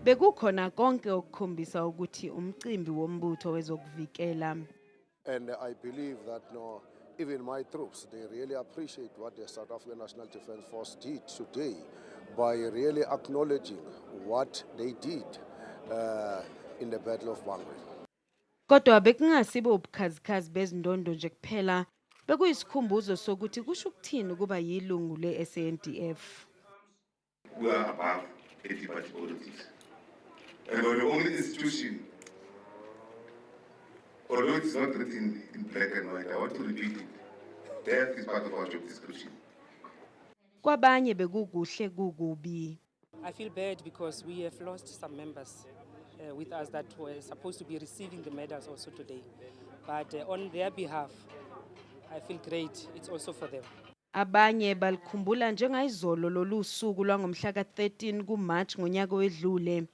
Bekukhona konke okukhombisa ukuthi umcimbi wombutho wezokuvikela. And I believe that even my troops, they really appreciate what the South African National Defence Force did today by really acknowledging what they did in the Battle of Bangwe. Kodwa bekungasibo ubukhazikhazi bezindondo nje kuphela, bekuyisikhumbuzo sokuthi kusho ukuthini ukuba yilungu le-SANDF. We are above anti-party politics. And we're the only institution, although it's not written in black and white, I want to repeat it. Death is part of our job description. Kwabanye bekukuhle kukubi. I feel bad because we have lost some members with us that were supposed to be receiving the medals also today. But on their behalf, I feel great. It's also for them. Abanye balikhumbula njengayizolo lolu suku lwangomhla ka-13 kuMarch ngonyaka wedlule.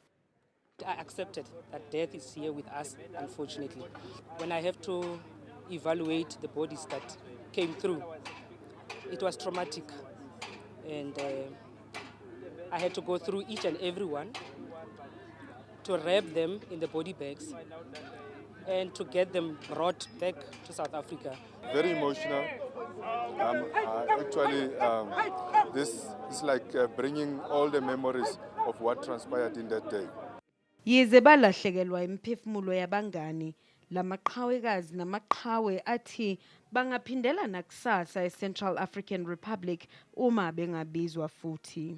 I accepted that death is here with us, unfortunately. When I have to evaluate the bodies that came through, it was traumatic. And I had to go through each and every one to wrap them in the body bags and to get them brought back to South Africa. Very emotional. This is like bringing all the memories of what transpired in that day. Yize balahlekelwa imiphefumulo yabangani, lamaqhawekazi namaqhawe athi bangaphindela nakusasa eCentral African Republic uma bengabizwa futhi.